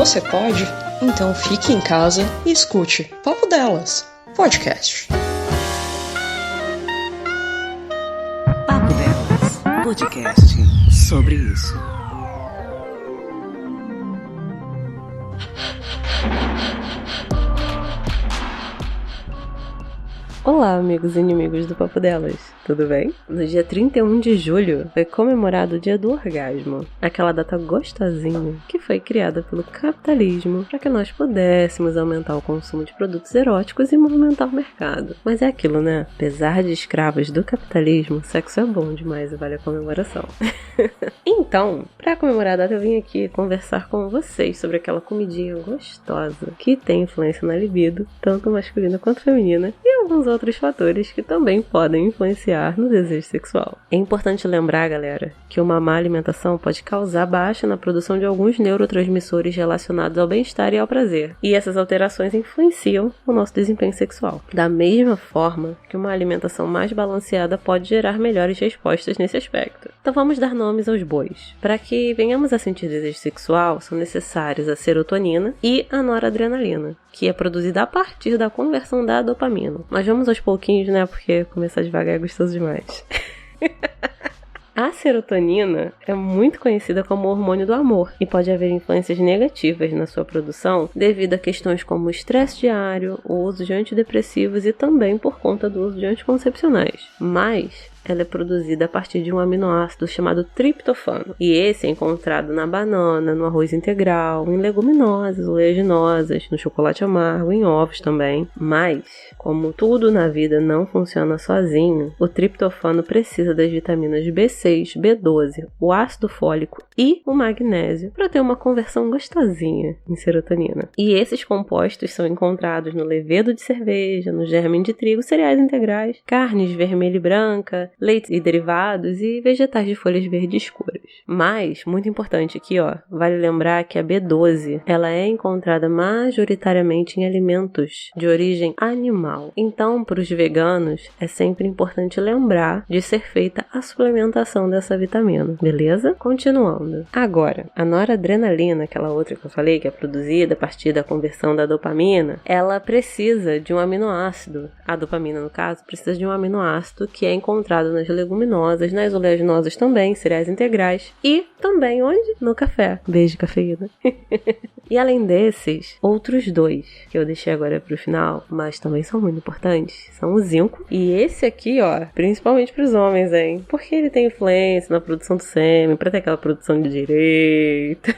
Você pode? Então fique em casa e escute Papo Delas, podcast. Papo Delas, podcast sobre isso. Olá, amigos e inimigos do Papo Delas, tudo bem? No dia 31 de julho foi comemorado o Dia do Orgasmo, aquela data gostosinha que foi criada pelo capitalismo para que nós pudéssemos aumentar o consumo de produtos eróticos e movimentar o mercado. Mas é aquilo, né? Apesar de escravos do capitalismo, sexo é bom demais e vale a comemoração. Então, para comemorar a data eu vim aqui conversar com vocês sobre aquela comidinha gostosa que tem influência na libido, tanto masculina quanto feminina, e alguns outros fatores que também podem influenciar no desejo sexual. É importante lembrar, galera, que uma má alimentação pode causar baixa na produção de alguns neurotransmissores relacionados ao bem-estar e ao prazer, e essas alterações influenciam o nosso desempenho sexual. Da mesma forma que uma alimentação mais balanceada pode gerar melhores respostas nesse aspecto. Então vamos dar nomes aos bois. Para que venhamos a sentir desejo sexual, são necessários a serotonina e a noradrenalina, que é produzida a partir da conversão da dopamina. Mas vamos aos pouquinhos, né? Porque começar devagar é gostoso demais. A serotonina é muito conhecida como o hormônio do amor e pode haver influências negativas na sua produção devido a questões como o estresse diário, o uso de antidepressivos e também por conta do uso de anticoncepcionais. Mas ela é produzida a partir de um aminoácido chamado triptofano. E esse é encontrado na banana, no arroz integral, em leguminosas, oleaginosas, no chocolate amargo, em ovos também. Mas, como tudo na vida não funciona sozinho, o triptofano precisa das vitaminas B6, B12, o ácido fólico e o magnésio para ter uma conversão gostosinha em serotonina. E esses compostos são encontrados no levedo de cerveja, no germe de trigo, cereais integrais, carnes vermelha e branca, leite e derivados e vegetais de folhas verdes escuras. Mas, muito importante aqui, vale lembrar que a B12, ela é encontrada majoritariamente em alimentos de origem animal. Então, para os veganos, é sempre importante lembrar de ser feita a suplementação dessa vitamina, beleza? Continuando. Agora, a noradrenalina, aquela outra que eu falei, que é produzida a partir da conversão da dopamina, ela precisa de um aminoácido. A dopamina, no caso, precisa de um aminoácido que é encontrado nas leguminosas, nas oleaginosas também, cereais integrais e também onde? No café. Beijo, cafeína. E além desses, outros dois que eu deixei agora pro final, mas também são muito importantes, são o zinco. E esse aqui, principalmente pros homens, hein? Porque ele tem influência na produção do sêmen, pra ter aquela produção de direito.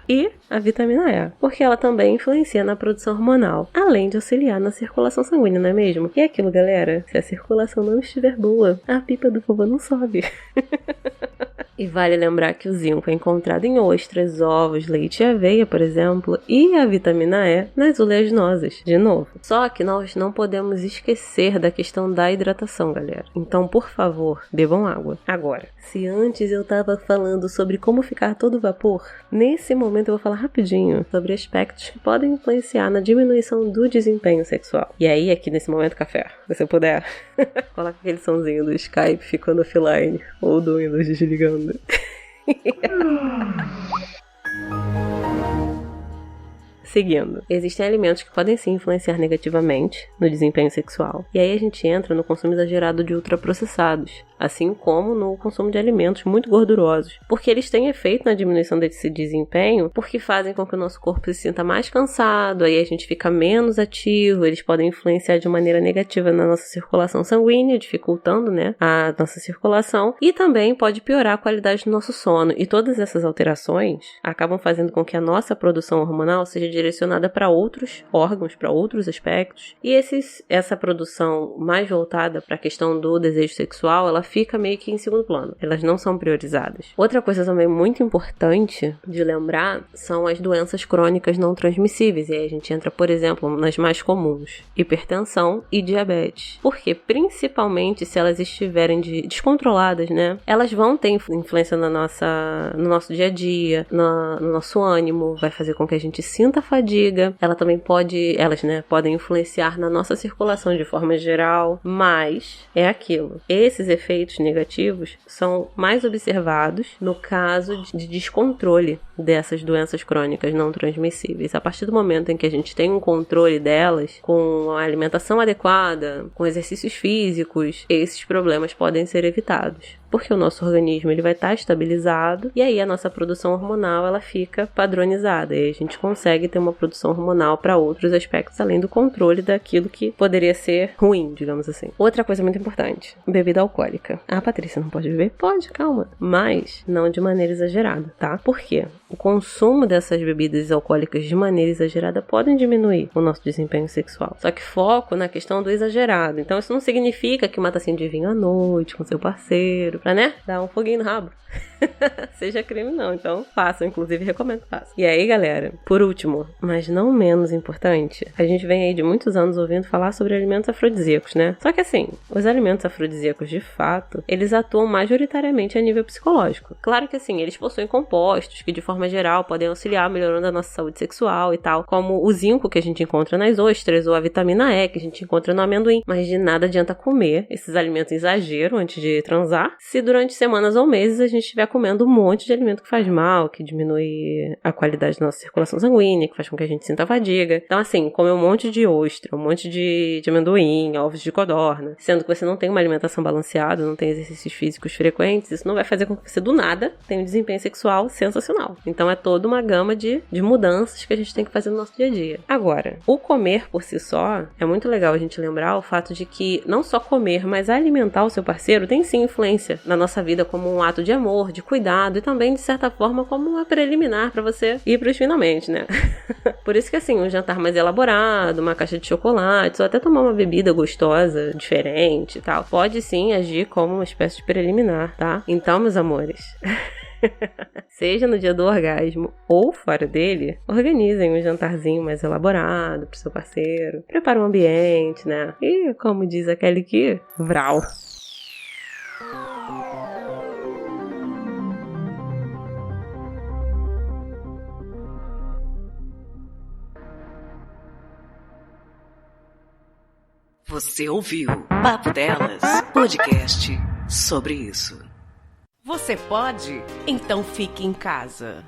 E a vitamina E, porque ela também influencia na produção hormonal, além de auxiliar na circulação sanguínea, não é mesmo? E é aquilo, galera, se a circulação não estiver boa, a pipa do vovô não sobe. E vale lembrar que o zinco é encontrado em ostras, ovos, leite e aveia, por exemplo, e a vitamina E nas oleaginosas, de novo. Só que nós não podemos esquecer da questão da hidratação, galera. Então, por favor, bebam água. Agora, se antes eu tava falando sobre como ficar todo vapor, nesse momento eu vou falar rapidinho sobre aspectos que podem influenciar na diminuição do desempenho sexual. E aí, aqui nesse momento, café, se você puder, coloca aquele sonzinho do Skype ficando offline, ou do Windows desligando. Seguindo, existem alimentos que podem sim influenciar negativamente no desempenho sexual. E aí a gente entra no consumo exagerado de ultraprocessados, assim como no consumo de alimentos muito gordurosos, porque eles têm efeito na diminuição desse desempenho, porque fazem com que o nosso corpo se sinta mais cansado, aí a gente fica menos ativo, eles podem influenciar de maneira negativa na nossa circulação sanguínea, dificultando, a nossa circulação, e também pode piorar a qualidade do nosso sono. E todas essas alterações acabam fazendo com que a nossa produção hormonal seja direcionada para outros órgãos, para outros aspectos, e essa produção mais voltada para a questão do desejo sexual, ela fica meio que em segundo plano. Elas não são priorizadas. Outra coisa também muito importante de lembrar são as doenças crônicas não transmissíveis. E aí a gente entra, por exemplo, nas mais comuns: hipertensão e diabetes. Porque, principalmente, se elas estiverem descontroladas, elas vão ter influência no nosso dia a dia, no nosso ânimo, vai fazer com que a gente sinta fadiga. Elas podem influenciar na nossa circulação de forma geral, mas é aquilo. Esses efeitos efeitos negativos são mais observados no caso de descontrole dessas doenças crônicas não transmissíveis. A partir do momento em que a gente tem um controle delas, com a alimentação adequada, com exercícios físicos, esses problemas podem ser evitados. Porque o nosso organismo ele vai estar estabilizado e aí a nossa produção hormonal ela fica padronizada e a gente consegue ter uma produção hormonal para outros aspectos além do controle daquilo que poderia ser ruim, digamos assim. Outra coisa muito importante, bebida alcoólica. Ah, Patrícia, não pode beber? Pode, calma. Mas não de maneira exagerada, tá? Por quê? O consumo dessas bebidas alcoólicas de maneira exagerada podem diminuir o nosso desempenho sexual. Só que foco na questão do exagerado. Então isso não significa que uma tacinha de vinho à noite com seu parceiro, pra, né, dar um foguinho no rabo. Seja crime não, então façam, inclusive recomendo que façam. E aí galera, por último, mas não menos importante, a gente vem aí de muitos anos ouvindo falar sobre alimentos afrodisíacos, né? Só que assim, os alimentos afrodisíacos de fato, eles atuam majoritariamente a nível psicológico. Claro que assim, eles possuem compostos que de forma geral podem auxiliar melhorando a nossa saúde sexual e tal, como o zinco que a gente encontra nas ostras ou a vitamina E que a gente encontra no amendoim, mas de nada adianta comer esses alimentos em exagero antes de transar, se durante semanas ou meses a gente estiver comendo um monte de alimento que faz mal, que diminui a qualidade da nossa circulação sanguínea, que faz com que a gente sinta fadiga. Então assim, comer um monte de ostra, um monte de amendoim, ovos de codorna, sendo que você não tem uma alimentação balanceada, não tem exercícios físicos frequentes, isso não vai fazer com que você do nada tenha um desempenho sexual sensacional. Então é toda uma gama de mudanças que a gente tem que fazer no nosso dia a dia. Agora, o comer por si só, é muito legal a gente lembrar o fato de que não só comer, mas alimentar o seu parceiro tem sim influência na nossa vida como um ato de amor, de cuidado e também, de certa forma, como uma preliminar pra você ir pros finalmente, né? Por isso que, assim, um jantar mais elaborado, uma caixa de chocolate, ou até tomar uma bebida gostosa, diferente e tal, pode sim agir como uma espécie de preliminar, tá? Então, meus amores... seja no dia do orgasmo ou fora dele, organizem um jantarzinho mais elaborado pro seu parceiro, prepara um ambiente, né? E, como diz aquele que, vral. Você ouviu Papo Delas, podcast sobre isso. Você pode? Então fique em casa.